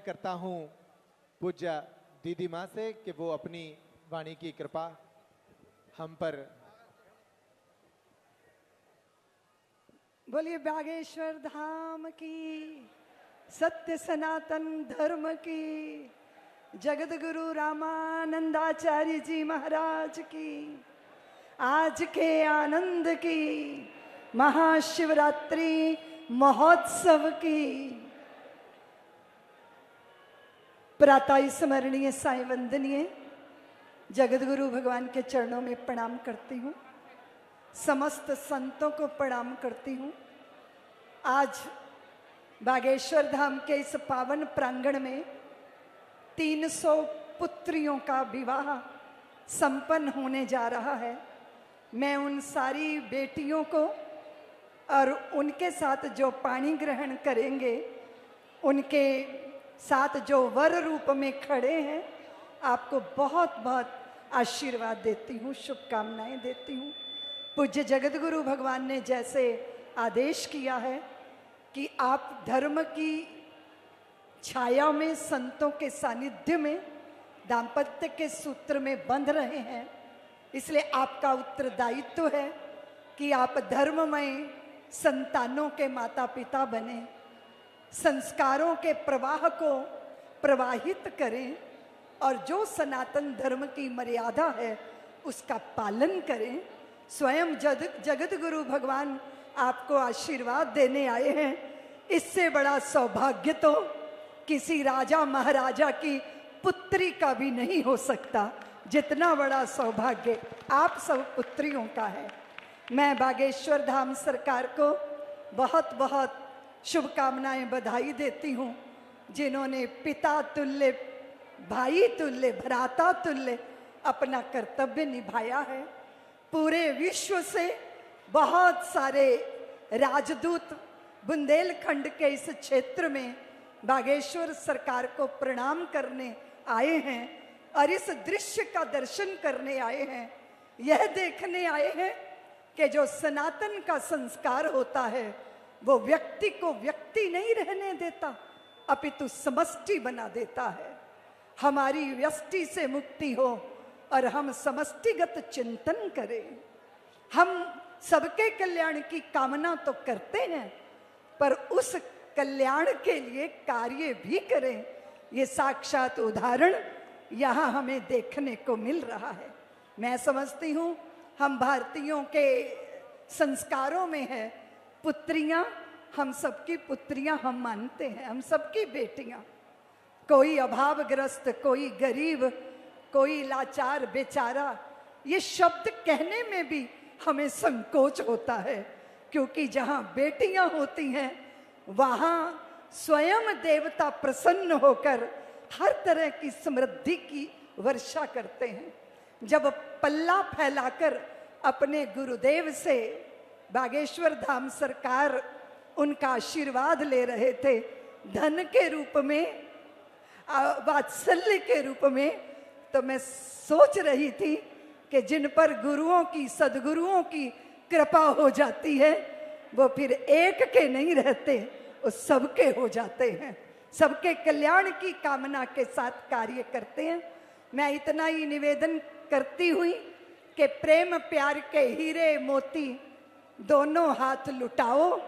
करता हूं पूज्य दीदी माँ से कि वो अपनी वाणी की कृपा हम पर। बोलिए बागेश्वर धाम की, सत्य सनातन धर्म की, जगत गुरु रामानंदाचार्य जी महाराज की, आज के आनंद की, महाशिवरात्रि महोत्सव की। प्रातः स्मरणीय साई वंदनीय जगत गुरु भगवान के चरणों में प्रणाम करती हूँ। समस्त संतों को प्रणाम करती हूँ। आज बागेश्वर धाम के इस पावन प्रांगण में 300 पुत्रियों का विवाह संपन्न होने जा रहा है। मैं उन सारी बेटियों को और उनके साथ जो पाणी ग्रहण करेंगे, उनके साथ जो वर रूप में खड़े हैं, आपको बहुत बहुत आशीर्वाद देती हूँ, शुभकामनाएं देती हूँ। पूज्य जगत गुरु भगवान ने जैसे आदेश किया है कि आप धर्म की छाया में, संतों के सानिध्य में, दाम्पत्य के सूत्र में बंध रहे हैं, इसलिए आपका उत्तरदायित्व है कि आप धर्ममय संतानों के माता पिता बने, संस्कारों के प्रवाह को प्रवाहित करें और जो सनातन धर्म की मर्यादा है उसका पालन करें। स्वयं जगत गुरु भगवान आपको आशीर्वाद देने आए हैं। इससे बड़ा सौभाग्य तो किसी राजा महाराजा की पुत्री का भी नहीं हो सकता, जितना बड़ा सौभाग्य आप सब पुत्रियों का है। मैं बागेश्वर धाम सरकार को बहुत बहुत शुभकामनाएं, बधाई देती हूँ, जिन्होंने पिता तुल्य, भाई तुल्य, भ्राता तुल्य अपना कर्तव्य निभाया है। पूरे विश्व से बहुत सारे राजदूत बुंदेलखंड के इस क्षेत्र में बागेश्वर सरकार को प्रणाम करने आए हैं और इस दृश्य का दर्शन करने आए हैं। यह देखने आए हैं कि जो सनातन का संस्कार होता है वो व्यक्ति को व्यक्ति नहीं रहने देता, अपितु समष्टि बना देता है। हमारी व्यष्टि से मुक्ति हो और हम समष्टिगत चिंतन करें। हम सबके कल्याण की कामना तो करते हैं, पर उस कल्याण के लिए कार्य भी करें। ये साक्षात उदाहरण यहाँ हमें देखने को मिल रहा है। मैं समझती हूँ हम भारतीयों के संस्कारों में है पुत्रियां, हम सबकी पुत्रियां हम मानते हैं, हम सबकी बेटियां। कोई अभावग्रस्त, कोई गरीब, कोई लाचार बेचारा, ये शब्द कहने में भी हमें संकोच होता है, क्योंकि जहाँ बेटियां होती हैं वहाँ स्वयं देवता प्रसन्न होकर हर तरह की समृद्धि की वर्षा करते हैं। जब पल्ला फैलाकर अपने गुरुदेव से बागेश्वर धाम सरकार उनका आशीर्वाद ले रहे थे, धन के रूप में, वात्सल्य के रूप में, तो मैं सोच रही थी कि जिन पर गुरुओं की, सदगुरुओं की कृपा हो जाती है वो फिर एक के नहीं रहते, वो सबके हो जाते हैं, सबके कल्याण की कामना के साथ कार्य करते हैं। मैं इतना ही निवेदन करती हुई कि प्रेम प्यार के हीरे मोती दोनों हाथ लुटाओ,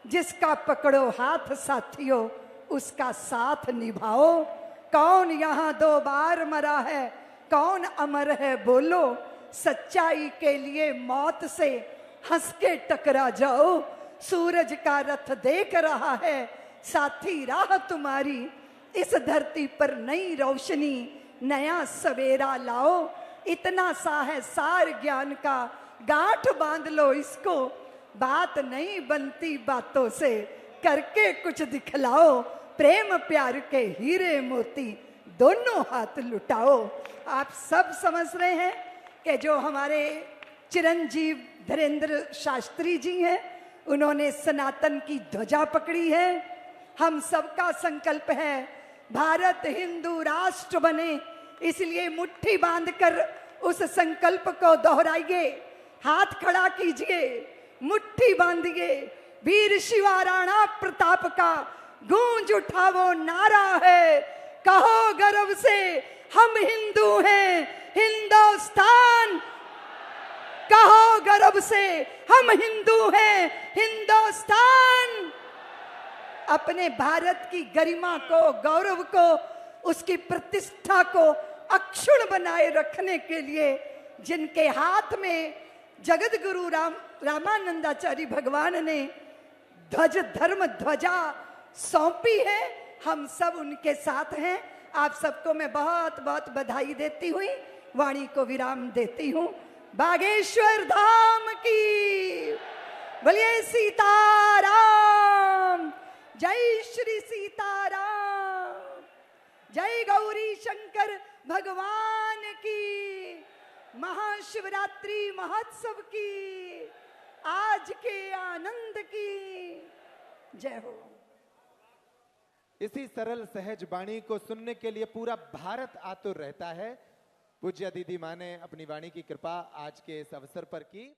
जिसका पकड़ो हाथ साथियों उसका साथ निभाओ। कौन यहाँ 2 बार मरा है, कौन अमर है बोलो, सच्चाई के लिए मौत से हंस के टकरा जाओ। सूरज का रथ देख रहा है साथी राह तुम्हारी, इस धरती पर नई रोशनी नया सवेरा लाओ। इतना सा है सार ज्ञान का, गांठ बांध लो इसको, बात नहीं बनती बातों से, करके कुछ दिखलाओ। प्रेम प्यार के हीरे मोती दोनों हाथ लुटाओ। आप सब समझ रहे हैं कि जो हमारे चिरंजीव धीरेन्द्र शास्त्री जी हैं, उन्होंने सनातन की ध्वजा पकड़ी है। हम सबका संकल्प है भारत हिंदू राष्ट्र बने, इसलिए मुट्ठी बांधकर उस संकल्प को दोहराइए, हाथ खड़ा कीजिए, मुट्ठी बांधिए। वीर शिवा राणा प्रताप का गूंज उठा वो नारा है, कहो गर्व से हम हिंदू हैं हिंदुस्तान, कहो गर्व से हम हिंदू हैं हिंदुस्तान। अपने भारत की गरिमा को, गौरव को, उसकी प्रतिष्ठा को अक्षुण बनाए रखने के लिए जिनके हाथ में जगत गुरु रामानंदाचार्य भगवान ने ध्वज धर्म ध्वजा सौंपी है, हम सब उनके साथ हैं। आप सबको मैं बहुत बहुत बधाई देती हुई वाणी को विराम देती हूं। बागेश्वर धाम की बोलिए सीताराम, जय श्री सीताराम, जय गौरी शंकर भगवान की। महाशिवरात्रि महोत्सव की, आज के आनंद की जय हो। इसी सरल सहज वाणी को सुनने के लिए पूरा भारत आतुर रहता है। पूज्य दीदी माँ ने अपनी वाणी की कृपा आज के इस अवसर पर की।